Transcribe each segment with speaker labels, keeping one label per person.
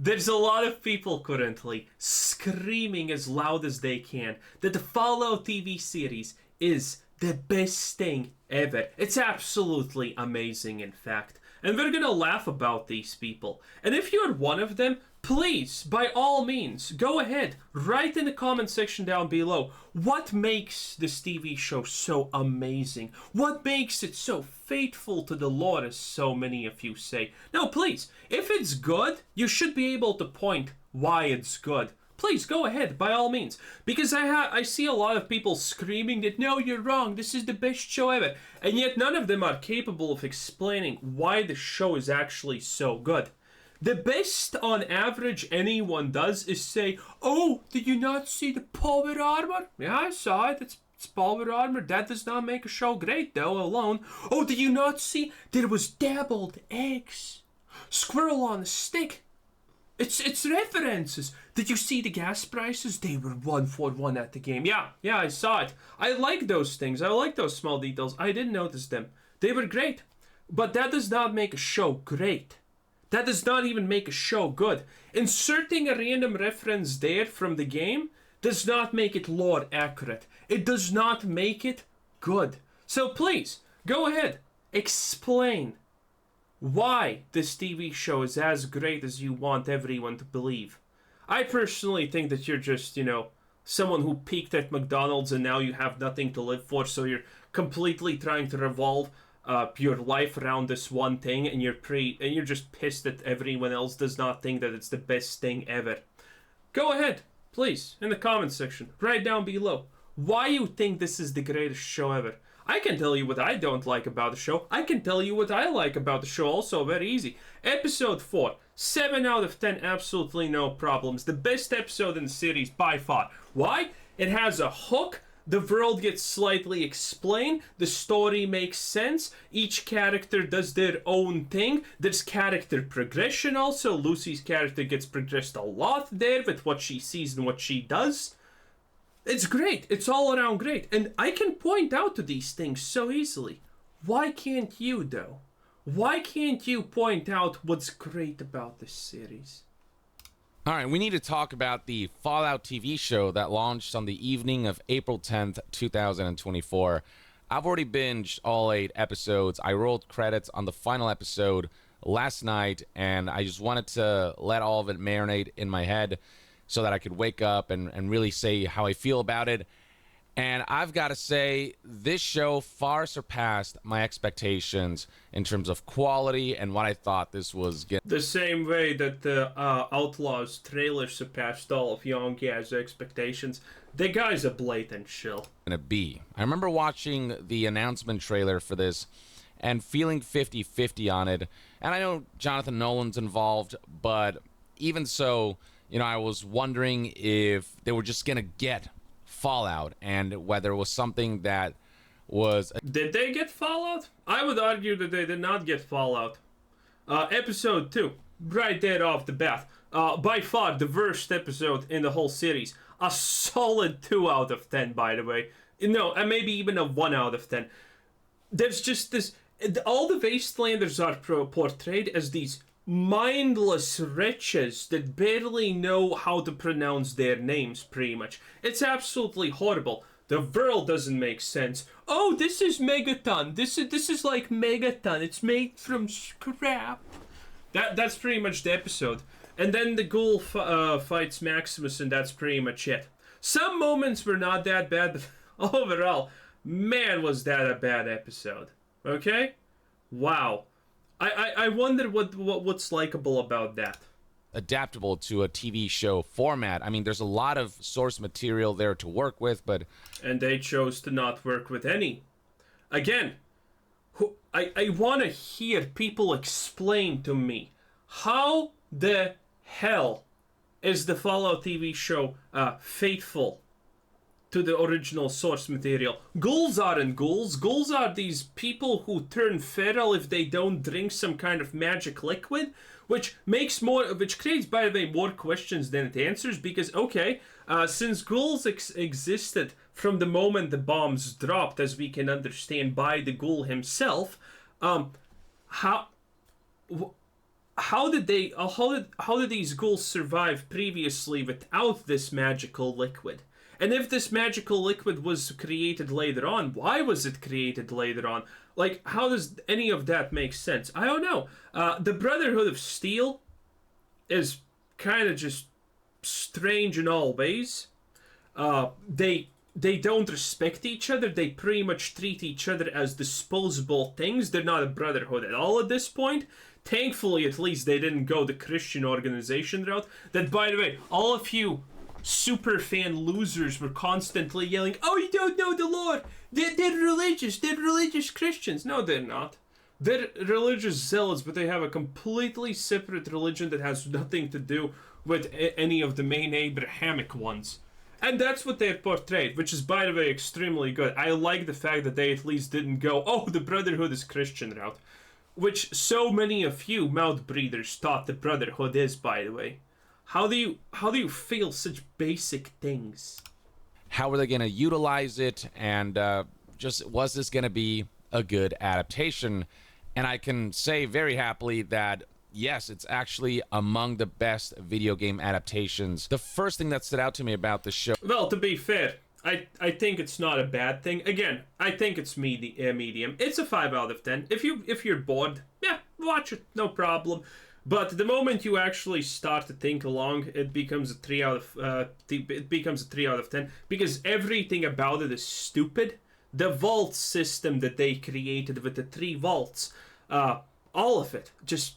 Speaker 1: There's a lot of people currently screaming as loud as they can that the Fallout TV series is the best thing ever. It's absolutely amazing, in fact. And we're gonna laugh about these people. And if you're one of them, please, by all means, go ahead, write in the comment section down below what makes this TV show so amazing. What makes it so faithful to the lore, as so many of you say. Now, please, if it's good, you should be able to point why it's good. Please go ahead, by all means, because I see a lot of people screaming that no, you're wrong, this is the best show ever, and yet none of them are capable of explaining why the show is actually so good. The best on average anyone does is say, oh, did you not see the power armor? Yeah, I saw it, it's power armor. That does not make a show great though alone. Oh, did you not see there was dabbled eggs? Squirrel on a stick. It's references. Did you see the gas prices? They were 1 for 1 at the game. Yeah, I saw it. I like those things. I like those small details. I didn't notice them. They were great. But that does not make a show great. That does not even make a show good. Inserting a random reference there from the game does not make it lore accurate. It does not make it good. So please, go ahead. Explain why this TV show is as great as you want everyone to believe. I personally think that you're just, someone who peaked at McDonald's and now you have nothing to live for, so you're completely trying to revolve your life around this one thing, and you're just pissed that everyone else does not think that it's the best thing ever. Go ahead, please, in the comments section, write down below why you think this is the greatest show ever. I can tell you what I don't like about the show. I can tell you what I like about the show also, very easy. Episode 4, 7 out of 10, absolutely no problems. The best episode in the series by far. Why? It has a hook. The world gets slightly explained. The story makes sense. Each character does their own thing. There's character progression also. Lucy's character gets progressed a lot there with what she sees and what she does. It's great. It's all around great. And I can point out to these things so easily. Why can't you, though? Why can't you point out what's great about this series?
Speaker 2: All right, we need to talk about the Fallout TV show that launched on the evening of April 10th, 2024. I've already binged all 8 episodes. I rolled credits on the final episode last night, and I just wanted to let all of it marinate in my head so that I could wake up and really say how I feel about it. And I've got to say, this show far surpassed my expectations in terms of quality and what I thought this was getting.
Speaker 1: The same way that the Outlaws trailer surpassed all of Young Guy's expectations, the guy's a blatant shill.
Speaker 2: Gonna be. I remember watching the announcement trailer for this and feeling 50-50 on it. And I know Jonathan Nolan's involved, but even so, I was wondering if they were just gonna get Fallout and whether it was something that was...
Speaker 1: Did they get Fallout? I would argue that they did not get Fallout. Episode 2, right there off the bat. By far the worst episode in the whole series. A solid 2 out of 10, by the way. No, and maybe even a 1 out of 10. There's just this... All the Wastelanders are portrayed as these mindless wretches that barely know how to pronounce their names, pretty much. It's absolutely horrible. The world doesn't make sense. Oh, this is Megaton. This is like Megaton. It's made from scrap. That's pretty much the episode. And then the ghoul fights Maximus, and that's pretty much it. Some moments were not that bad, but overall, man, was that a bad episode. Okay? Wow. I wonder what's likable about that.
Speaker 2: Adaptable to a TV show format. I mean, there's a lot of source material there to work with, but...
Speaker 1: And they chose to not work with any. Again, I want to hear people explain to me, how the hell is the Fallout TV show faithful to the original source material? Ghouls aren't ghouls. Ghouls are these people who turn feral if they don't drink some kind of magic liquid, which creates, by the way, more questions than it answers, because, okay, since ghouls existed from the moment the bombs dropped, as we can understand by the ghoul himself, how did these ghouls survive previously without this magical liquid? And if this magical liquid was created later on, why was it created later on? Like, how does any of that make sense? I don't know. The Brotherhood of Steel is kind of just strange in all ways. They don't respect each other. They pretty much treat each other as disposable things. They're not a brotherhood at all at this point. Thankfully, at least they didn't go the Christian organization route. That, by the way, all of you super fan losers were constantly yelling, "Oh, you don't know the Lord. They're religious. They're religious Christians." No, they're not. They're religious zealots, but they have a completely separate religion that has nothing to do with any of the main Abrahamic ones. And that's what they portrayed, which is, by the way, extremely good. I like the fact that they at least didn't go, "Oh, the Brotherhood is Christian" route. Which so many of you mouth breathers thought the Brotherhood is, by the way. How do you feel such basic things?
Speaker 2: How are they going to utilize it? And just was this going to be a good adaptation? And I can say very happily that yes, it's actually among the best video game adaptations. The first thing that stood out to me about the show.
Speaker 1: Well, to be fair, I think it's not a bad thing. Again, I think it's medium. It's a 5 out of 10. If you're bored, yeah, watch it, no problem. But the moment you actually start to think along, it becomes a 3 out of 10 because everything about it is stupid. The vault system that they created with the 3 vaults, all of it just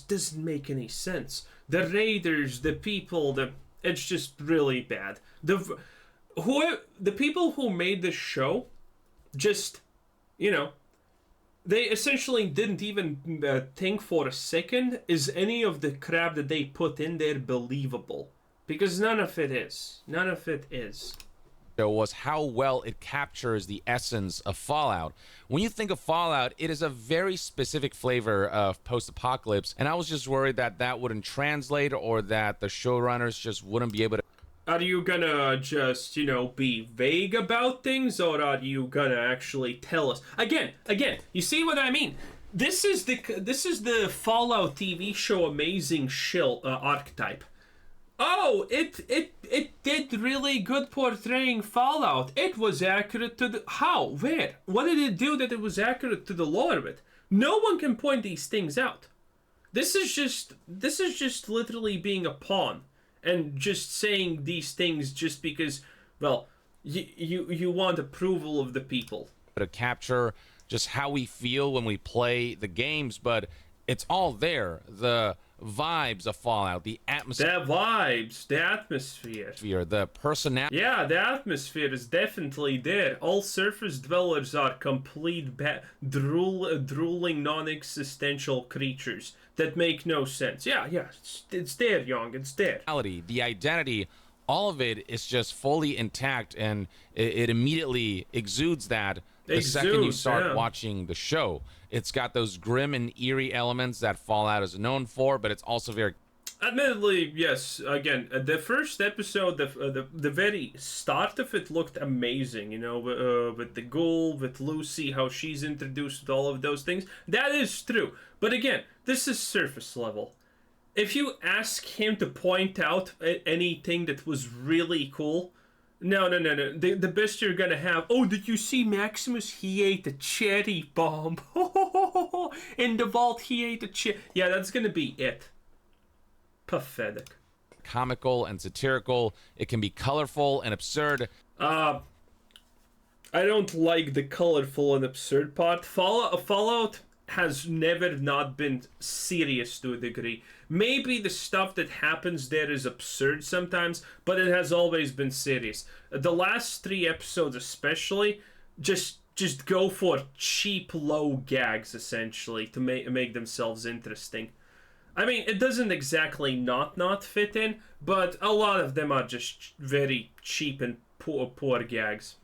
Speaker 1: doesn't make any sense. The raiders, the people, it's just really bad. The people who made this show, just, you know, they essentially didn't even think for a second, is any of the crap that they put in there believable? Because none of it is. None of it is.
Speaker 2: Was how well it captures the essence of Fallout. When you think of Fallout, it is a very specific flavor of post-apocalypse, and I was just worried that that wouldn't translate or that the showrunners just wouldn't be able to.
Speaker 1: Are you gonna just, be vague about things, or are you gonna actually tell us? Again, you see what I mean? This is the Fallout TV show amazing shill archetype. Oh, it did really good portraying Fallout. It was accurate to the how, where, what did it do that it was accurate to the lore with? No one can point these things out. This is just literally being a pawn. And just saying these things just because, well, you want approval of the people.
Speaker 2: To capture just how we feel when we play the games, but it's all there. The vibes of Fallout, the atmosphere.
Speaker 1: The vibes, the atmosphere.
Speaker 2: The personality.
Speaker 1: Yeah, the atmosphere is definitely there. All surface dwellers are complete drooling non-existential creatures that make no sense. Yeah, it's there, Young, it's there.
Speaker 2: The identity, all of it is just fully intact, and it immediately exudes that the second you start watching the show. It's got those grim and eerie elements that Fallout is known for, but it's also very...
Speaker 1: Admittedly, yes. Again, the first episode, the very start of it looked amazing. With the ghoul, with Lucy, how she's introduced with all of those things. That is true. But again, this is surface level. If you ask him to point out anything that was really cool, no. The best you're gonna have. Oh, did you see Maximus? He ate a cherry bomb. In the vault, he ate a cherry. Yeah, that's gonna be it. Pathetic.
Speaker 2: Comical and satirical. It can be colorful and absurd.
Speaker 1: I don't like the colorful and absurd part. Fallout has never not been serious to a degree. Maybe the stuff that happens there is absurd sometimes, but it has always been serious. The last 3 episodes especially just go for cheap low gags essentially to make themselves interesting. I mean, it doesn't exactly not fit in, but a lot of them are just very cheap and poor gags.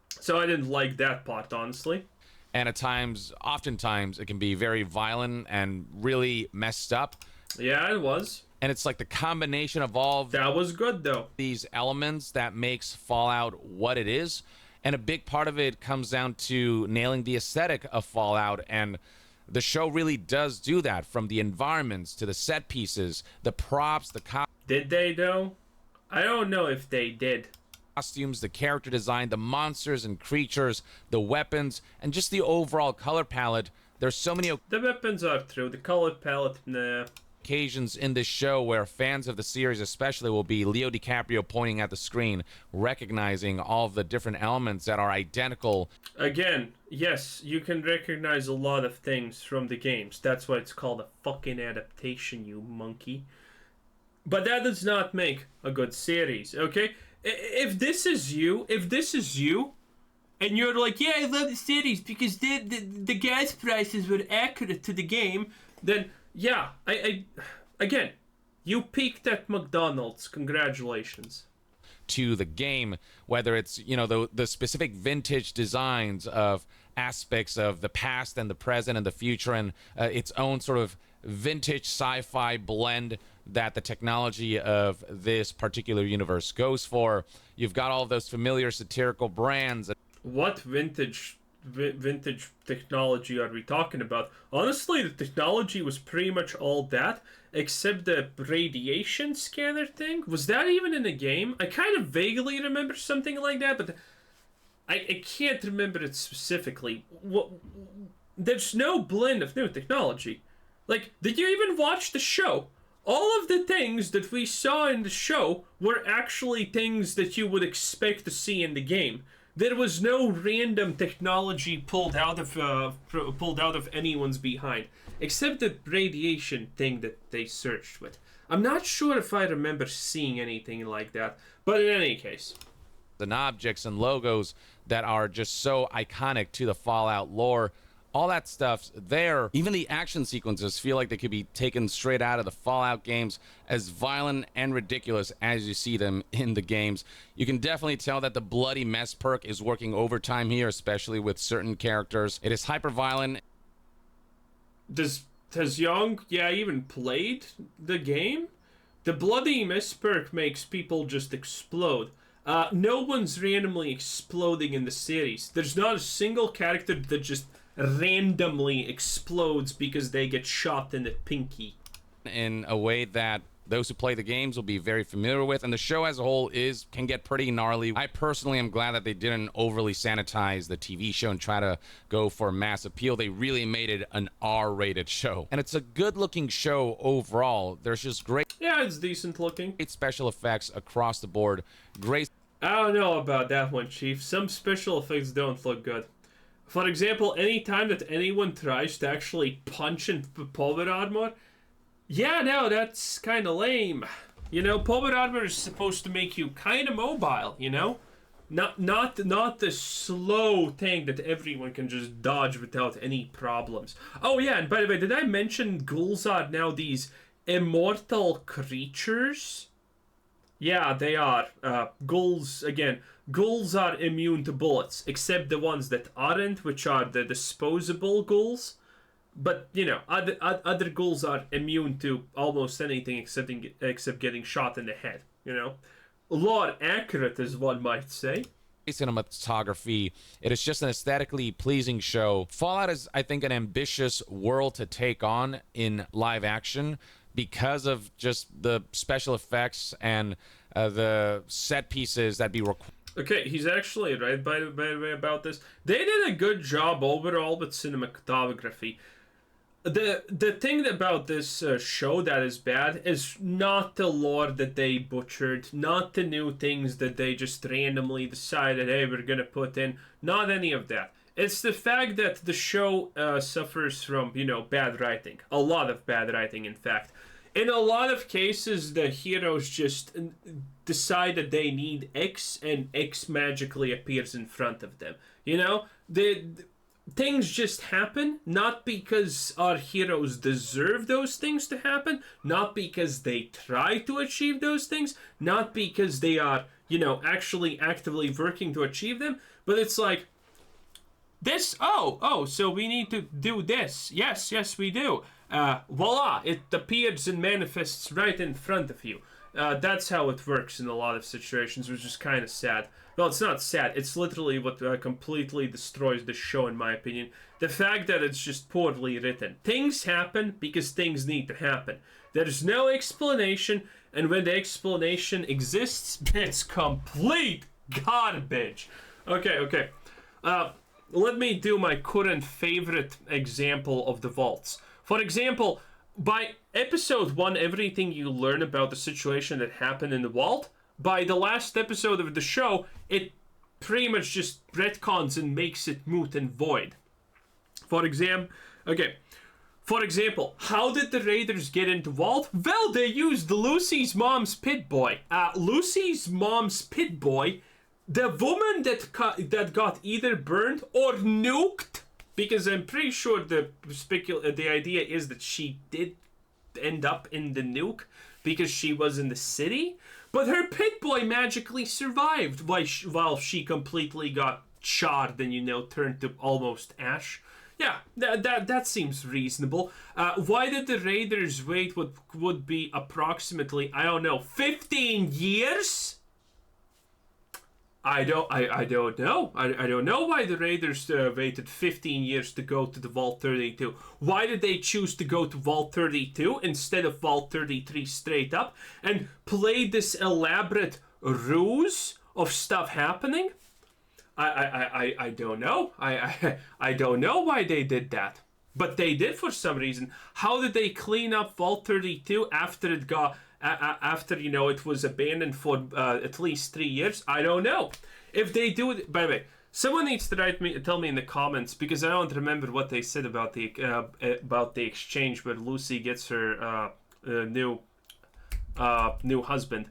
Speaker 1: So I didn't like that part, honestly.
Speaker 2: And oftentimes, it can be very violent and really messed up.
Speaker 1: Yeah, it was.
Speaker 2: And it's like the combination of all
Speaker 1: that was good, though.
Speaker 2: These elements that makes Fallout what it is. And a big part of it comes down to nailing the aesthetic of Fallout. And The show really does do that, from the environments to the set pieces, the props, the
Speaker 1: Did they though? I don't know if they did.
Speaker 2: costumes, the character design, the monsters and creatures, the weapons, and just the overall color palette. There's so many
Speaker 1: The weapons are true. The color palette, nah.
Speaker 2: occasions in this show where fans of the series especially will be Leo DiCaprio pointing at the screen, recognizing all of the different elements that are identical.
Speaker 1: Again, yes, you can recognize a lot of things from the games. That's why it's called a fucking adaptation, you monkey. But that does not make a good series, okay? If this is you, and you're like, yeah, I love the series because the gas prices were accurate to the game, then yeah, again, you peaked at McDonald's. Congratulations.
Speaker 2: To the game, whether it's, you know, the specific vintage designs of aspects of the past and the present and the future, and its own sort of vintage sci-fi blend that the technology of this particular universe goes for. You've got all of those familiar satirical brands.
Speaker 1: What vintage technology are we talking about? Honestly, the technology was pretty much all that, except the radiation scanner thing. Was that even in the game? I kind of vaguely remember something like that, but I can't remember it specifically. There's no blend of new technology. Like, did you even watch the show? All of the things that we saw in the show were actually things that you would expect to see in the game. There was no random technology pulled out of anyone's behind, except the radiation thing that they searched with. I'm not sure if I remember seeing anything like that, but in any case.
Speaker 2: And objects and logos that are just so iconic to the Fallout lore. All that stuff's there. Even the action sequences feel like they could be taken straight out of the Fallout games, as violent and ridiculous as you see them in the games. You can definitely tell that the bloody mess perk is working overtime here, especially with certain characters. It is hyper violent.
Speaker 1: Has Young, even played the game? The bloody mess perk makes people just explode. No one's randomly exploding in the series. There's not a single character that just randomly explodes because they get shot in the pinky.
Speaker 2: In a way that those who play the games will be very familiar with, and the show as a whole can get pretty gnarly. I personally am glad that they didn't overly sanitize the TV show and try to go for mass appeal. They really made it an R-rated show, and it's a good-looking show overall. There's just great,
Speaker 1: it's decent looking.
Speaker 2: Great special effects across the board. Great.
Speaker 1: I don't know about that one, Chief. Some special effects don't look good. For example, any time that anyone tries to actually punch in power armor, that's kind of lame. You know, power armor is supposed to make you kind of mobile, you know? Not the slow thing that everyone can just dodge without any problems. Oh yeah, and by the way, did I mention ghouls are now these immortal creatures? Yeah, they are. Ghouls are immune to bullets, except the ones that aren't, which are the disposable ghouls. But, you know, other ghouls are immune to almost anything except getting shot in the head, you know? Lore accurate, as one might say.
Speaker 2: Cinematography. It is just an aesthetically pleasing show. Fallout is, I think, an ambitious world to take on in live action because of just the special effects and the set pieces that be required.
Speaker 1: Okay, he's actually right, by the way, about this. They did a good job overall with cinematography. The thing about this show that is bad is not the lore that they butchered, not the new things that they just randomly decided, hey, we're gonna put in, not any of that. It's the fact that the show suffers from, bad writing. A lot of bad writing, in fact. In a lot of cases, the heroes just decide that they need X, and X magically appears in front of them. You know? Things just happen, not because our heroes deserve those things to happen, not because they try to achieve those things, not because they are, actually actively working to achieve them, but it's like, so we need to do this. Yes, we do. voila, it appears and manifests right in front of you. That's how it works in a lot of situations, which is kind of sad. Well, it's not sad. It's literally what completely destroys the show, in my opinion. The fact that it's just poorly written. Things happen because things need to happen. There's no explanation, and when the explanation exists, it's complete garbage. Okay. Let me do my current favorite example of the vaults. For example, by episode 1, everything you learn about the situation that happened in the vault, by the last episode of the show, it pretty much just retcons and makes it moot and void. For example, how did the Raiders get into vault? Well, they used Lucy's mom's pit boy. Lucy's mom's pit boy, the woman that got either burned or nuked, because I'm pretty sure the idea is that she did end up in the nuke because she was in the city, but her pit boy magically survived while she completely got charred and turned to almost ash. Yeah, that seems reasonable. Why did the Raiders wait what would be approximately, 15 years? I don't know. I don't know why the Raiders waited 15 years to go to the Vault 32. Why did they choose to go to Vault 32 instead of Vault 33 straight up and play this elaborate ruse of stuff happening? I don't know. I don't know why they did that. But they did for some reason. How did they clean up Vault 32 after it got... after it was abandoned for at least 3 years? I don't know. If they do it, by the way, someone needs to tell me in the comments, because I don't remember what they said about the exchange where Lucy gets her new husband.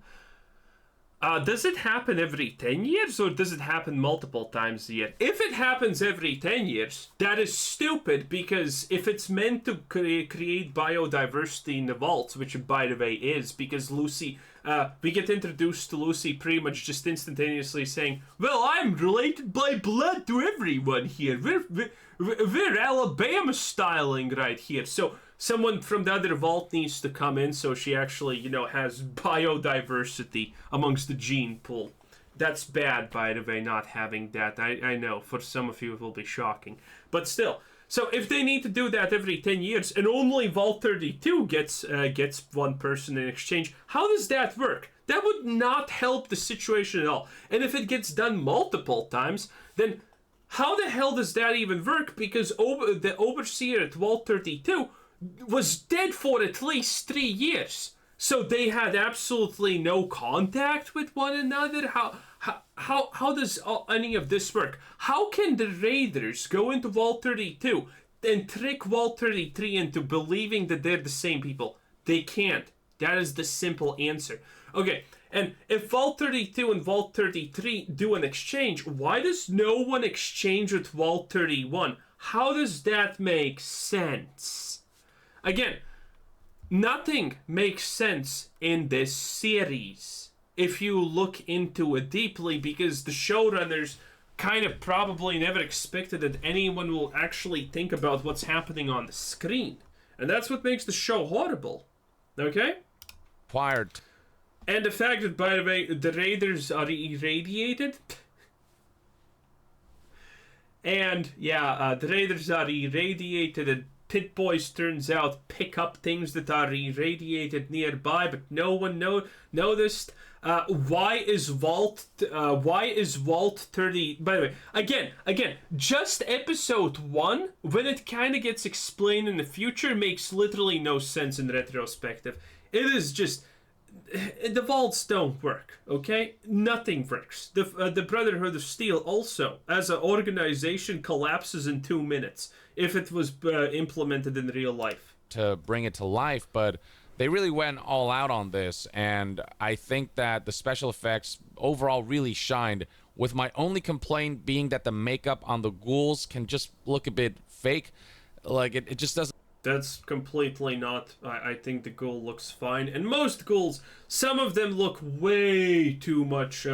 Speaker 1: Does it happen every 10 years or does it happen multiple times a year? If it happens every 10 years, that is stupid, because if it's meant to create biodiversity in the vaults, which it, by the way, is, because Lucy, we get introduced to Lucy pretty much just instantaneously saying, well, I'm related by blood to everyone here. We're Alabama styling right here. So someone from the other vault needs to come in so she actually, has biodiversity amongst the gene pool. That's bad, by the way, not having that. I know, for some of you it will be shocking. But still, so if they need to do that every 10 years and only Vault 32 gets one person in exchange, how does that work? That would not help the situation at all. And if it gets done multiple times, then how the hell does that even work? Because the overseer at Vault 32 was dead for at least 3 years. So they had absolutely no contact with one another. How does any of this work? How can the Raiders go into Vault 32 and trick Vault 33 into believing that they're the same people? They can't. That is the simple answer. Okay, and if Vault 32 and Vault 33 do an exchange, why does no one exchange with Vault 31? How does that make sense? Again, nothing makes sense in this series if you look into it deeply, because the showrunners kind of probably never expected that anyone will actually think about what's happening on the screen. And that's what makes the show horrible. Okay?
Speaker 2: Acquired.
Speaker 1: And the fact that, by the way, the Raiders are irradiated. And, the Raiders are irradiated, and Pit Boys, turns out, pick up things that are irradiated nearby, but no one noticed. Why is Vault 30... By the way, again, just episode 1, when it kind of gets explained in the future, makes literally no sense in retrospective. It is just... The vaults don't work, okay? Nothing works. The Brotherhood of Steel also, as an organization, collapses in 2 minutes if it was implemented in real life.
Speaker 2: To bring it to life, but they really went all out on this, and I think that the special effects overall really shined, with my only complaint being that the makeup on the ghouls can just look a bit fake. Like, it just doesn't...
Speaker 1: That's completely not... I think the ghoul looks fine. And most ghouls, some of them look way too much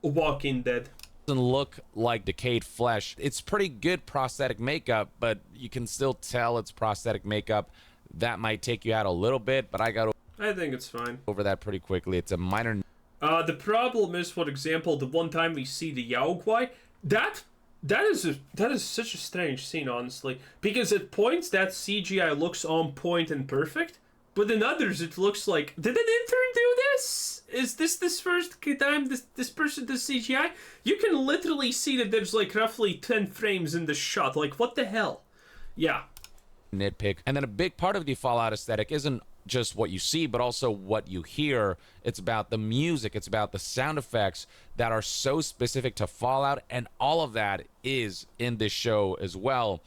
Speaker 1: Walking Dead.
Speaker 2: doesn't look like decayed flesh. It's pretty good prosthetic makeup, but you can still tell it's prosthetic makeup. That might take you out a little bit, but I got
Speaker 1: I think it's fine.
Speaker 2: over that pretty quickly. It's a minor.
Speaker 1: The problem is, for example, the one time we see the Yaogwai, that is such a strange scene, honestly, because at points that CGI looks on point and perfect, but in others it looks like, did an intern do this? Is this first time this person does CGI? You can literally see that there's like roughly 10 frames in the shot. Like, what the hell? Yeah.
Speaker 2: Nitpick. And then a big part of the Fallout aesthetic isn't just what you see, but also what you hear. It's about the music, it's about the sound effects that are so specific to Fallout, and all of that is in this show as well.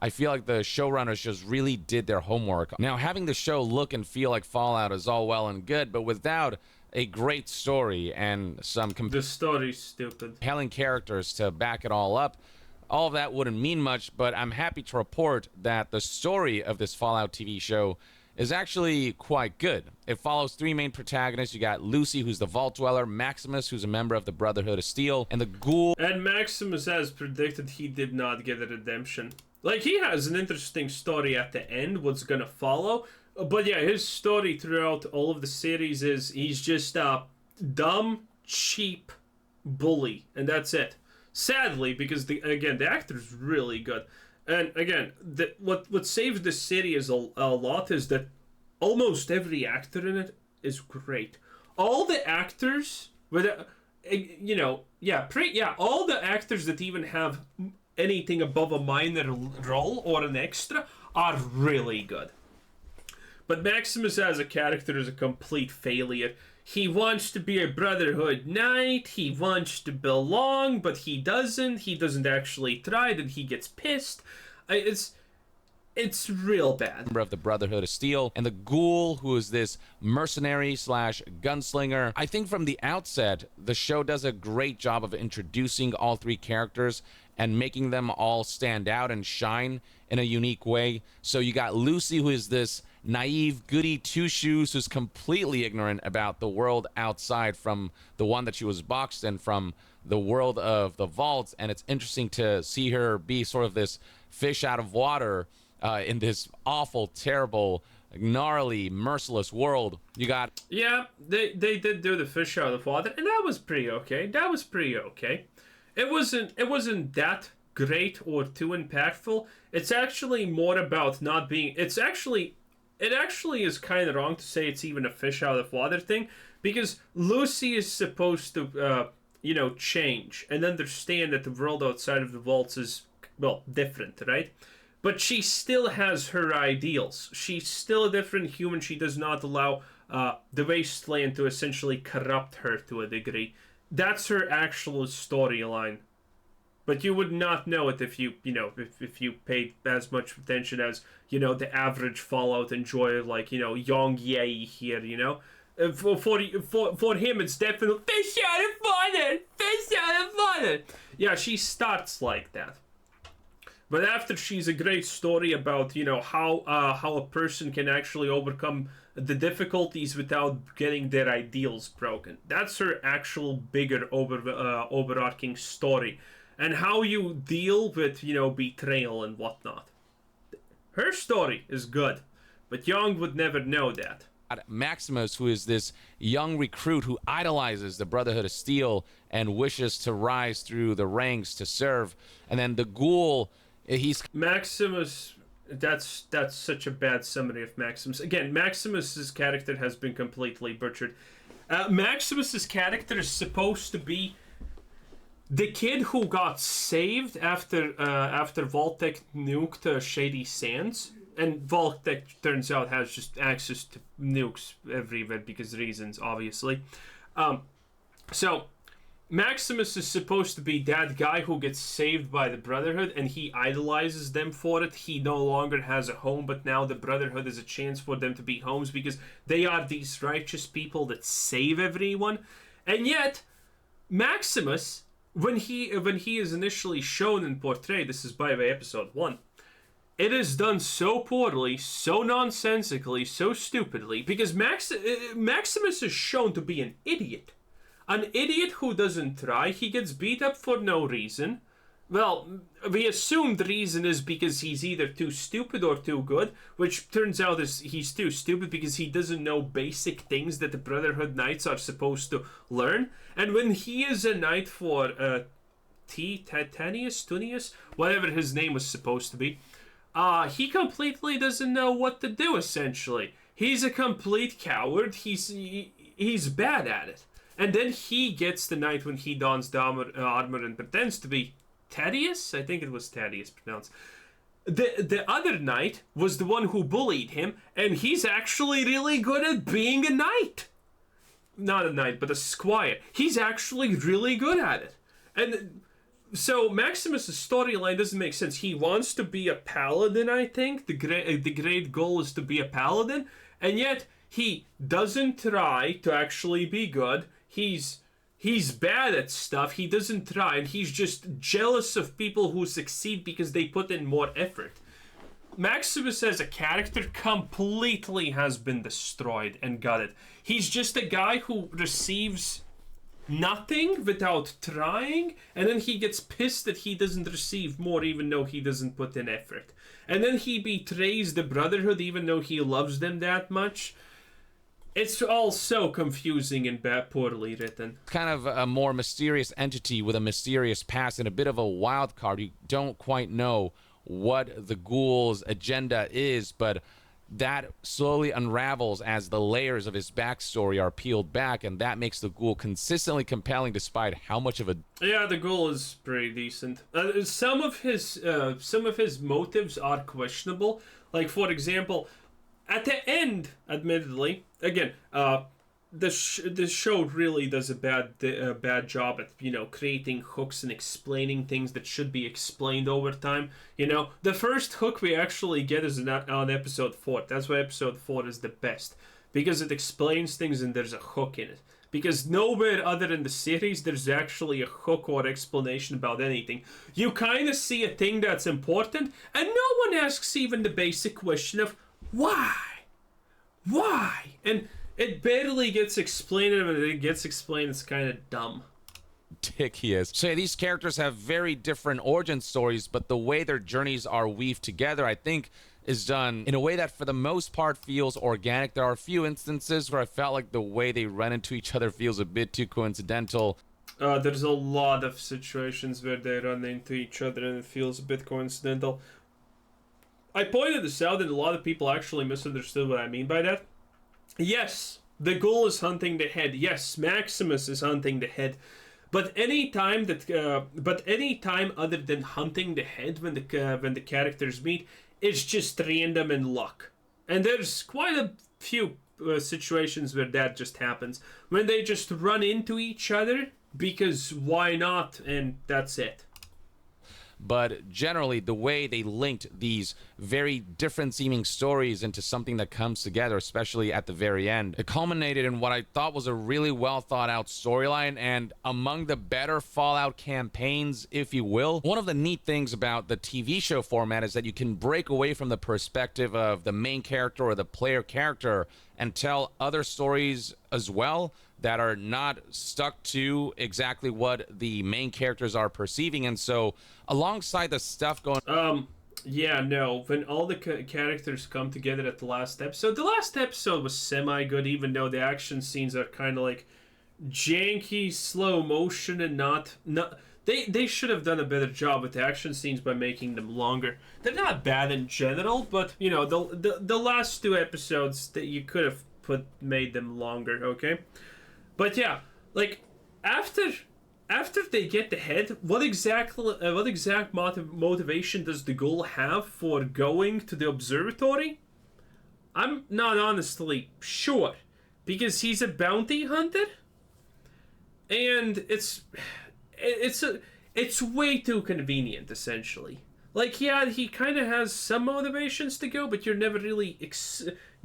Speaker 2: I feel like the showrunners just really did their homework. Now, having the show look and feel like Fallout is all well and good, but without a great story and some
Speaker 1: The story's stupid.
Speaker 2: compelling characters to back it all up, all of that wouldn't mean much. But I'm happy to report that the story of this Fallout TV show is actually quite good. It follows three main protagonists. You got Lucy, who's the Vault Dweller, Maximus, who's a member of the Brotherhood of Steel, and the Ghoul.
Speaker 1: And Maximus, as predicted, he did not get a redemption. Like, he has an interesting story at the end, what's gonna follow. But yeah, his story throughout all of the series is he's just a dumb, cheap bully, and that's it. Sadly, because the actor's really good. And again, what saves this series a lot is that almost every actor in it is great. All the actors, all the actors that even have anything above a minor role or an extra are really good. But Maximus as a character is a complete failure. He wants to be a Brotherhood Knight, he wants to belong, but he doesn't actually try, then he gets pissed. It's real bad.
Speaker 2: Member of the Brotherhood of Steel, and the Ghoul, who is this mercenary slash gunslinger. I think from the outset, the show does a great job of introducing all three characters and making them all stand out and shine in a unique way. So you got Lucy, who is this naive goody two-shoes who's completely ignorant about the world outside from the one that she was boxed in, from the world of the vaults. And it's interesting to see her be sort of this fish out of water in this awful, terrible, gnarly, merciless world. You got...
Speaker 1: Yeah, they did do the fish out of water, and that was pretty okay. It wasn't that great or too impactful. It's actually more about not being... It actually is kind of wrong to say it's even a fish out of water thing, because Lucy is supposed to, change and understand that the world outside of the vaults is, well, different, right? But she still has her ideals. She's still a different human. She does not allow the wasteland to essentially corrupt her to a degree. That's her actual storyline. But you would not know it if you paid as much attention as, the average Fallout enjoyer, like, Yong Ye here, For him, it's definitely fish out of water. Yeah, she starts like that. But after she's a great story about, how a person can actually overcome the difficulties without getting their ideals broken. That's her actual bigger overarching story. And how you deal with, betrayal and whatnot. Her story is good, but Young would never know that.
Speaker 2: Maximus, who is this young recruit who idolizes the Brotherhood of Steel and wishes to rise through the ranks to serve. And then the Ghoul, he's...
Speaker 1: Maximus, that's such a bad summary of Maximus. Again, Maximus's character has been completely butchered. Maximus's character is supposed to be the kid who got saved after Vault-Tec nuked Shady Sands, and Vault-Tec turns out has just access to nukes everywhere because reasons, obviously. So Maximus is supposed to be that guy who gets saved by the Brotherhood, and he idolizes them for it. He no longer has a home, but now the Brotherhood is a chance for them to be homes because they are these righteous people that save everyone. And yet, Maximus, when he is initially shown and portrayed, this is by the way episode 1, it is done so poorly, so nonsensically, so stupidly, because Maximus is shown to be an idiot. an idiot who doesn't try, he gets beat up for no reason. Well, we assume the reason is because he's either too stupid or too good, which turns out is he's too stupid because he doesn't know basic things that the Brotherhood Knights are supposed to learn. And when he is a knight for Tunius, whatever his name was supposed to be, he completely doesn't know what to do, essentially. He's a complete coward. He's bad at it. And then he gets the knight when he dons the armor and pretends to be Thaddeus? I think it was Thaddeus pronounced. The other knight was the one who bullied him, and he's actually really good at being a knight. Not a knight, but a squire. He's actually really good at it. And so Maximus' storyline doesn't make sense. He wants to be a paladin, I think. The great goal is to be a paladin, and yet he doesn't try to actually be good. He's bad at stuff. He doesn't try, and he's just jealous of people who succeed because they put in more effort. Maximus as a character completely has been destroyed and gutted. He's just a guy who receives nothing without trying, and then he gets pissed that he doesn't receive more even though he doesn't put in effort. And then he betrays the Brotherhood even though he loves them that much. It's all so confusing and poorly written.
Speaker 2: Kind of a more mysterious entity with a mysterious past and a bit of a wild card. You don't quite know what the ghoul's agenda is, but that slowly unravels as the layers of his backstory are peeled back, and that makes the ghoul consistently compelling despite how much of a...
Speaker 1: Yeah, the ghoul is pretty decent. Some of his motives are questionable. Like, for example, at the end, admittedly, again, the show really does a bad job at, creating hooks and explaining things that should be explained over time. The first hook we actually get is on episode 4. That's why episode 4 is the best, because it explains things and there's a hook in it. Because nowhere other in the series there's actually a hook or explanation about anything. You kind of see a thing that's important, and no one asks even the basic question of why? Why? And it barely gets explained, and when it gets explained, it's kind of dumb.
Speaker 2: Dick he is. So these characters have very different origin stories, but the way their journeys are weaved together, I think, is done in a way that for the most part feels organic. There are a few instances where I felt like the way they run into each other feels a bit too coincidental.
Speaker 1: There's a lot of situations where they run into each other and it feels a bit coincidental. I pointed this out and a lot of people actually misunderstood what I mean by that. Yes, the ghoul is hunting the head. Yes, Maximus is hunting the head. But any time other than hunting the head when the characters meet, it's just random and luck. And there's quite a few situations where that just happens. When they just run into each other, because why not, and that's it.
Speaker 2: But generally, the way they linked these very different seeming stories into something that comes together, especially at the very end, it culminated in what I thought was a really well thought out storyline and among the better Fallout campaigns, if you will. One of the neat things about the TV show format is that you can break away from the perspective of the main character or the player character and tell other stories as well that are not stuck to exactly what the main characters are perceiving. And so alongside the stuff going
Speaker 1: when all the characters come together at the last episode was semi-good, even though the action scenes are kind of like janky, slow motion, and not they should have done a better job with the action scenes by making them longer. They're not bad in general, but the last 2 episodes that you could have made them longer, okay? But yeah, like after they get the head, what exact motivation does the ghoul have for going to the observatory? I'm not honestly sure, because he's a bounty hunter, and it's way too convenient, essentially. Like, yeah, he kind of has some motivations to go, but you're never really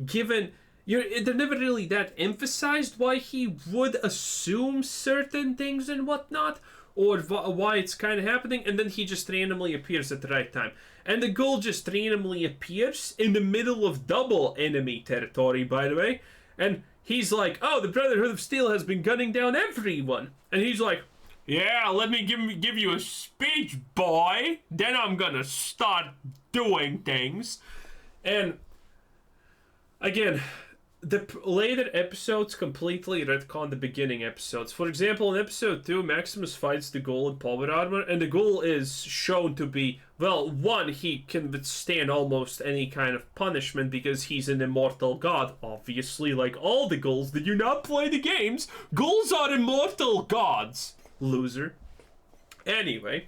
Speaker 1: given. They're never really that emphasized why he would assume certain things and whatnot, or why it's kind of happening, and then he just randomly appears at the right time. And the ghoul just randomly appears in the middle of double enemy territory, by the way, and he's like, oh, the Brotherhood of Steel has been gunning down everyone. And he's like, yeah, let me give you a speech, boy. Then I'm gonna start doing things. And again, the later episodes completely retcon the beginning episodes. For example, in episode 2, Maximus fights the Ghoul in power armor, and the Ghoul is shown to be, well, one, he can withstand almost any kind of punishment because he's an immortal god, obviously, like all the Ghouls. Did you not play the games? Ghouls are immortal gods, loser. Anyway,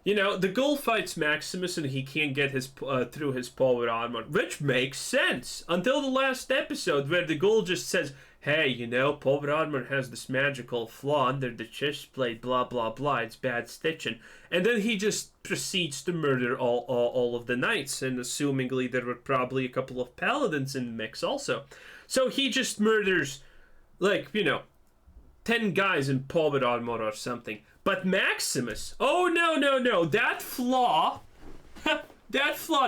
Speaker 1: you know, the Ghoul fights Maximus and he can't get his through his power armor, which makes sense. Until the last episode where the Ghoul just says, hey, you know, power armor has this magical flaw under the chest plate, blah, blah, blah, it's bad stitching. And then he just proceeds to murder all of the knights, and assumingly there were probably a couple of paladins in the mix also. So he just murders, like, you know, 10 guys in power armor or something. But Maximus, oh no, that flaw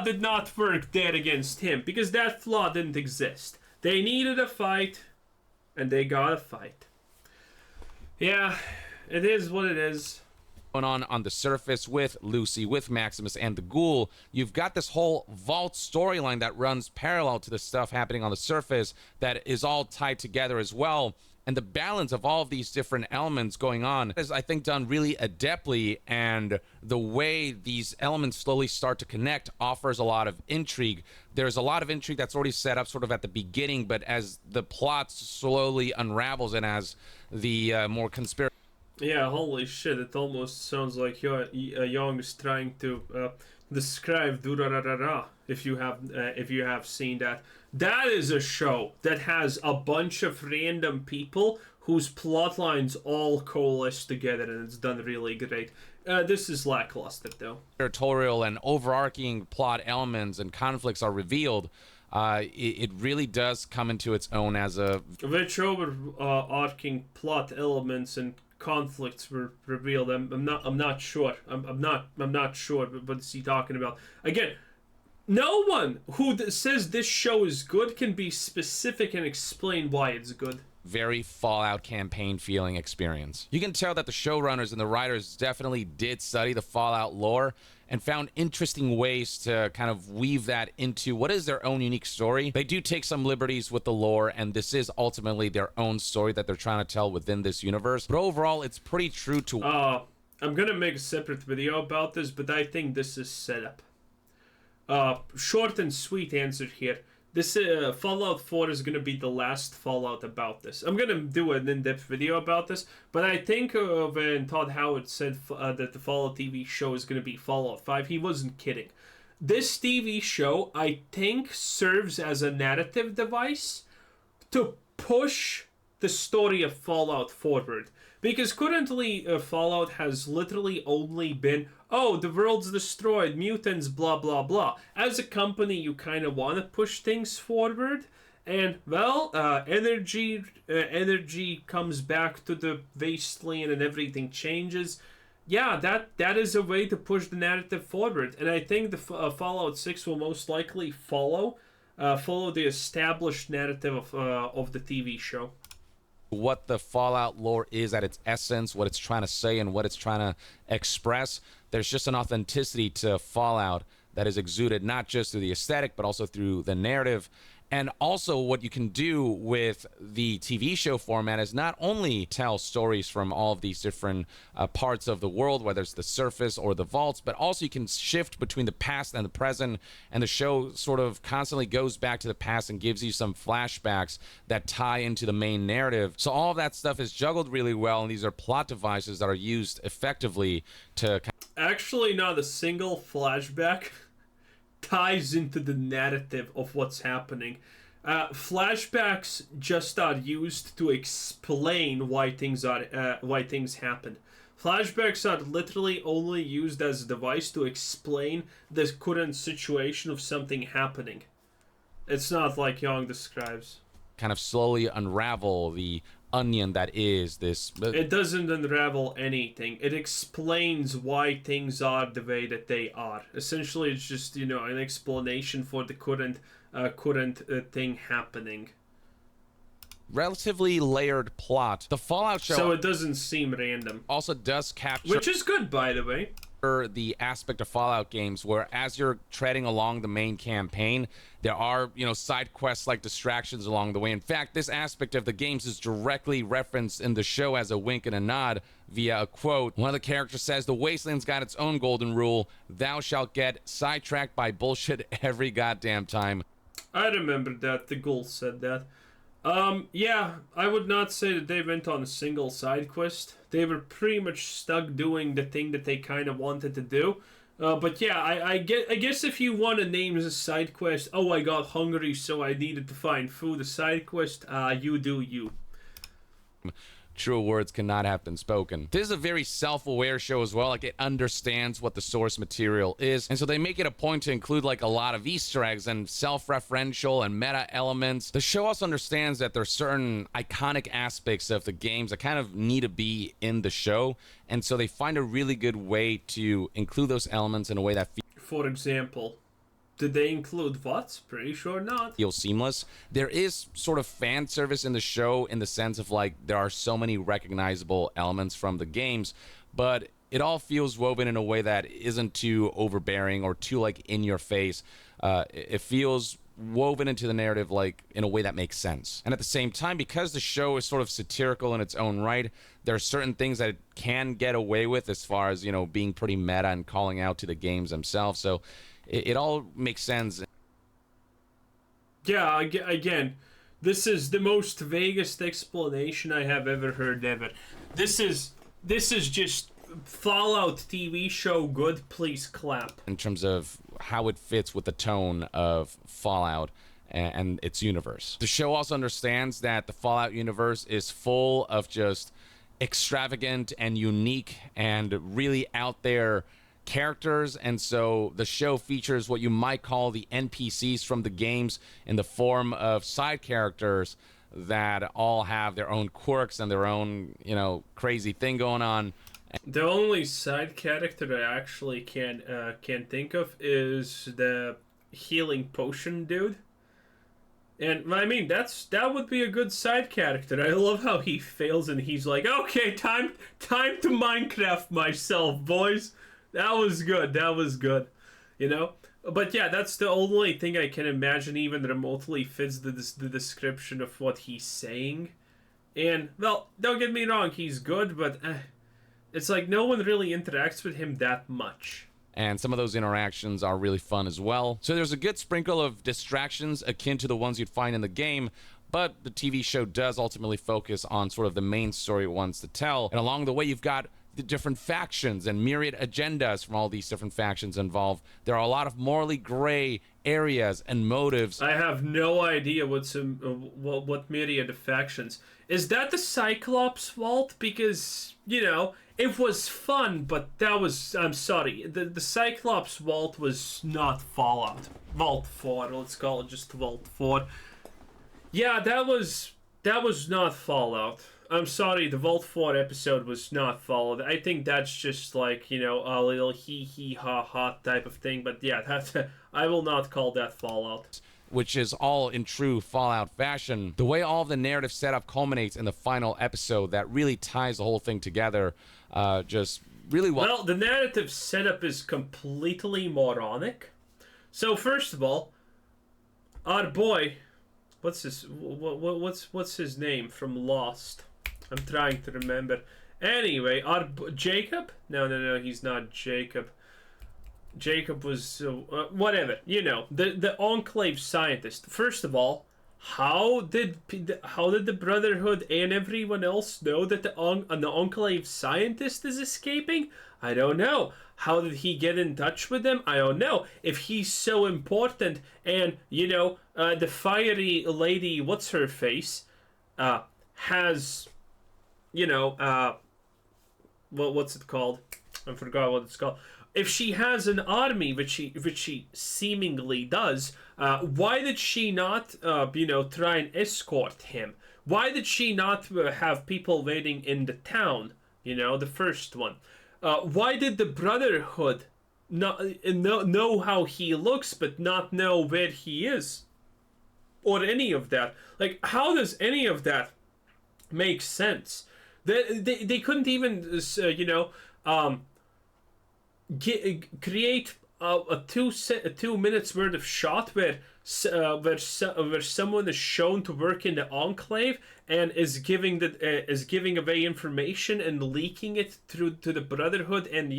Speaker 1: did not work there against him, because that flaw didn't exist. They needed a fight, and they got a fight. Yeah, it is what it is.
Speaker 2: Going on the surface with Lucy, with Maximus, and the Ghoul, you've got this whole vault storyline that runs parallel to the stuff happening on the surface that is all tied together as well. And the balance of all of these different elements going on is, I think, done really adeptly, and the way these elements slowly start to connect offers a lot of intrigue. There's a lot of intrigue that's already set up sort of at the beginning, but as the plot slowly unravels and as the more conspiracy...
Speaker 1: Yeah, holy shit, it almost sounds like Young is trying to describe Durarara, if you have seen that. That is a show that has a bunch of random people whose plot lines all coalesce together, and it's done really great. This is lackluster, though.
Speaker 2: Territorial and overarching plot elements and conflicts are revealed. It really does come into its own as a...
Speaker 1: Which overarching plot elements and conflicts were revealed? I'm not sure. I'm not sure. What's he talking about? Again, no one who says this show is good can be specific and explain why it's good.
Speaker 2: Very Fallout campaign feeling experience. You can tell that the showrunners and the writers definitely did study the Fallout lore and found interesting ways to kind of weave that into what is their own unique story. They do take some liberties with the lore, and this is ultimately their own story that they're trying to tell within this universe. But overall, it's pretty true to...
Speaker 1: I'm gonna make a separate video about this, but I think this is set up. Short and sweet answer here. This Fallout 4 is going to be the last Fallout about this. I'm going to do an in-depth video about this, but I think when Todd Howard said that the Fallout TV show is going to be Fallout 5, he wasn't kidding. This TV show, I think, serves as a narrative device to push the story of Fallout forward. Because currently, Fallout has literally only been, oh, the world's destroyed, mutants, blah, blah, blah. As a company, you kind of want to push things forward. And, well, energy comes back to the wasteland and everything changes. Yeah, that is a way to push the narrative forward. And I think the Fallout 6 will most likely follow the established narrative of the TV show.
Speaker 2: What the Fallout lore is at its essence, what it's trying to say, and what it's trying to express. There's just an authenticity to Fallout that is exuded not just through the aesthetic, but also through the narrative. And also what you can do with the TV show format is not only tell stories from all of these different parts of the world, whether it's the surface or the vaults, but also you can shift between the past and the present, and the show sort of constantly goes back to the past and gives you some flashbacks that tie into the main narrative. So all of that stuff is juggled really well, and these are plot devices that are used effectively to...
Speaker 1: Actually, not a single flashback ties into the narrative of what's happening. Flashbacks just are used to explain why things happen. Flashbacks are literally only used as a device to explain the current situation of something happening. It's not like Young describes.
Speaker 2: Kind of slowly unravel the onion that is this.
Speaker 1: It doesn't unravel anything. It explains why things are the way that they are. Essentially, it's just, you know, an explanation for the current thing happening.
Speaker 2: relatively layered plot. The Fallout show
Speaker 1: So it doesn't seem random.
Speaker 2: also does capture
Speaker 1: Which is good, by the way.
Speaker 2: the aspect of Fallout games where as you're treading along the main campaign, there are, side quests like distractions along the way. In fact, this aspect of the games is directly referenced in the show as a wink and a nod via a quote. One of the characters says, "The Wasteland's got its own golden rule. Thou shalt get sidetracked by bullshit every goddamn time."
Speaker 1: I remember that. The Ghoul said that. Yeah, I would not say that they went on a single side quest. They were pretty much stuck doing the thing that they kind of wanted to do. But yeah, I guess if you want to name as a side quest, oh, I got hungry, so I needed to find food. A side quest, you do you.
Speaker 2: Truer words cannot have been spoken. This is a very self-aware show as well. Like, it understands what the source material is, and so they make it a point to include like a lot of Easter eggs and self-referential and meta elements. The show also understands that there's certain iconic aspects of the games that kind of need to be in the show, and so they find a really good way to include those elements in a way that
Speaker 1: For example, did they include what? Pretty sure not.
Speaker 2: feels seamless. There is sort of fan service in the show in the sense of like there are so many recognizable elements from the games, but it all feels woven in a way that isn't too overbearing or too like in your face. It feels woven into the narrative like in a way that makes sense. And at the same time, because the show is sort of satirical in its own right, there are certain things that it can get away with as far as, being pretty meta and calling out to the games themselves. So it all makes sense.
Speaker 1: Yeah, again, this is the most vaguest explanation I have ever heard ever. This is just Fallout TV show good, please clap.
Speaker 2: In terms of how it fits with the tone of Fallout and its universe. The show also understands that the Fallout universe is full of just extravagant and unique and really out there characters, and so the show features what you might call the NPCs from the games in the form of side characters that all have their own quirks and their own, crazy thing going on.
Speaker 1: The only side character I actually can think of is the healing potion dude. And I mean that would be a good side character. I love how he fails and he's like, "Okay, time to Minecraft myself, boys." That was good. But yeah, that's the only thing I can imagine even remotely fits the description of what he's saying. And, well, don't get me wrong, he's good, but it's like no one really interacts with him that much.
Speaker 2: And some of those interactions are really fun as well. So there's a good sprinkle of distractions akin to the ones you'd find in the game, but the TV show does ultimately focus on sort of the main story it wants to tell. And along the way, you've got the different factions and myriad agendas from all these different factions involved. There are a lot of morally gray areas and motives.
Speaker 1: I have no idea what myriad of factions. Is that the Cyclops vault? Because, it was fun, but I'm sorry, the Cyclops vault was not Fallout. Vault 4, let's call it just Vault 4. Yeah, that was not Fallout. I'm sorry, the Vault 4 episode was not followed. I think that's just like, a little hee-hee-ha-ha type of thing. But yeah, I will not call that Fallout.
Speaker 2: Which is all in true Fallout fashion. The way all of the narrative setup culminates in the final episode that really ties the whole thing together just really well.
Speaker 1: Well, the narrative setup is completely moronic. So first of all, our boy, what's his name from Lost? I'm trying to remember. Anyway, Jacob? No, he's not Jacob. Jacob was whatever. The Enclave scientist. First of all, how did the Brotherhood and everyone else know that the Enclave scientist is escaping? I don't know. How did he get in touch with them? I don't know. If he's so important, and the fiery lady, what's her face, has, what's it called? I forgot what it's called. If she has an army, which she seemingly does, why did she not, try and escort him? Why did she not have people waiting in the town? The first one. Why did the Brotherhood not know how he looks, but not know where he is? or any of that. Like, how does any of that make sense? They couldn't even, create a 2 minutes worth of shot where someone is shown to work in the Enclave and is giving away information and leaking it through to the Brotherhood, and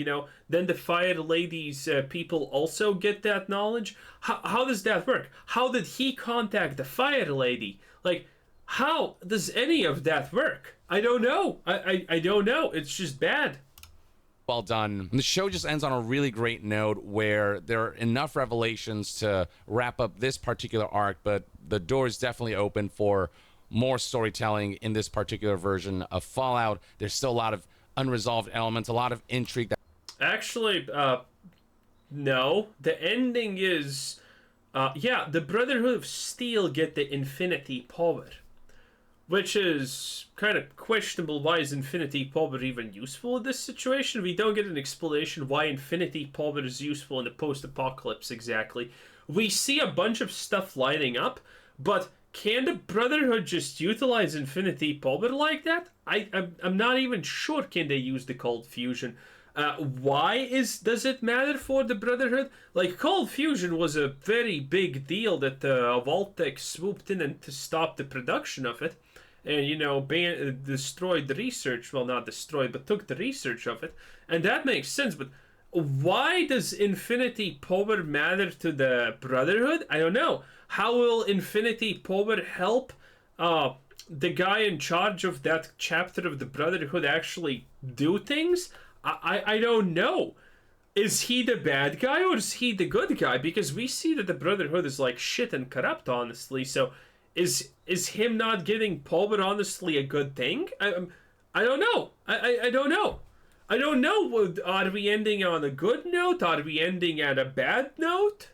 Speaker 1: then the Fire Lady's people also get that knowledge. How does that work? How did he contact the Fire Lady? Like, how does any of that work? I don't know. I don't know. It's just bad.
Speaker 2: Well done. The show just ends on a really great note where there are enough revelations to wrap up this particular arc, but the door is definitely open for more storytelling in this particular version of Fallout. There's still a lot of unresolved elements, a lot of intrigue.
Speaker 1: Actually, no. The ending is, the Brotherhood of Steel get the Infinity Power, which is kind of questionable. Why is Infinity Power even useful in this situation? We don't get an explanation why Infinity Power is useful in the post-apocalypse exactly. We see a bunch of stuff lining up, but can the Brotherhood just utilize Infinity Power like that? I'm not even sure. Can they use the cold fusion? Why does it matter for the Brotherhood? Like, cold fusion was a very big deal that Vault-Tec swooped in and to stop the production of it, and destroyed the research. Well, not destroyed, but took the research of it, and that makes sense. But why does Infinity Power matter to the Brotherhood? I don't know. How will Infinity Power help the guy in charge of that chapter of the Brotherhood actually do things? I don't know. Is he the bad guy or is he the good guy? Because we see that the Brotherhood is like shit and corrupt, honestly. So is him not getting power honestly a good thing? I don't know. I don't know. I don't know. Are we ending on a good note? Are we ending at a bad note?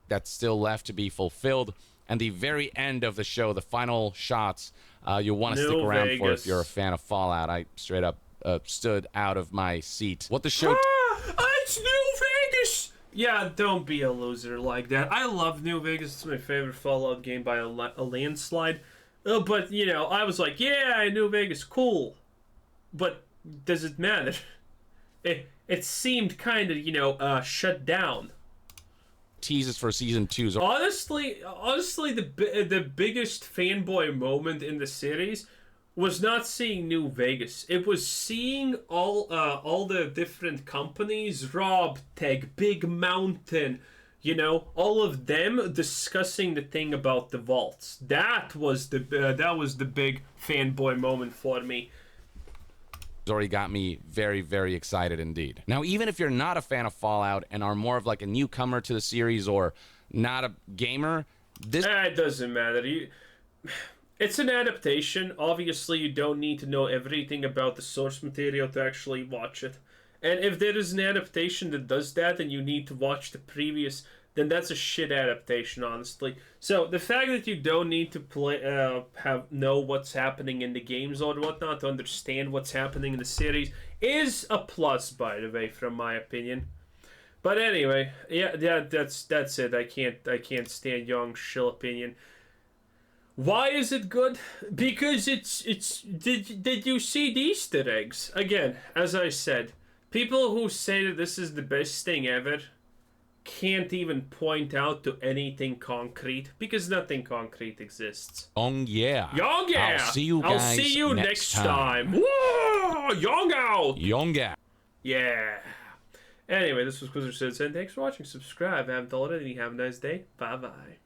Speaker 2: That's still left to be fulfilled. And the very end of the show, the final shots, you'll want to stick around for if you're a fan of Fallout. I straight up stood out of my seat. What the show...
Speaker 1: It's New Vegas! Yeah, don't be a loser like that. I love New Vegas. It's my favorite Fallout game by a landslide. But, I was like, yeah, New Vegas, cool. But does it matter? It seemed kind of, shut down.
Speaker 2: Teases for season 2.
Speaker 1: Honestly, the biggest fanboy moment in the series was not seeing New Vegas. It was seeing all the different companies, Rob Tech, Big Mountain, all of them discussing the thing about the vaults. That was the big fanboy moment for me.
Speaker 2: Already got me very, very excited indeed. Now, even if you're not a fan of Fallout and are more of like a newcomer to the series or not a gamer, this...
Speaker 1: It doesn't matter. It's an adaptation. Obviously, you don't need to know everything about the source material to actually watch it. And if there is an adaptation that does that and you need to watch the previous, then that's a shit adaptation, honestly. So the fact that you don't need to know what's happening in the games or whatnot to understand what's happening in the series is a plus, by the way, from my opinion. But anyway, yeah, that's it. I can't stand Young's shill opinion. Why is it good? Because did you see the Easter eggs? Again, as I said, people who say that this is the best thing ever can't even point out to anything concrete because nothing concrete exists.
Speaker 2: Yeah.
Speaker 1: Young yeah.
Speaker 2: I'll see you next time.
Speaker 1: Whoa! Young out.
Speaker 2: Young out.
Speaker 1: Yeah. Anyway, this was Quizzer Says, and thanks for watching. Subscribe if you haven't already. Have a nice day. Bye bye.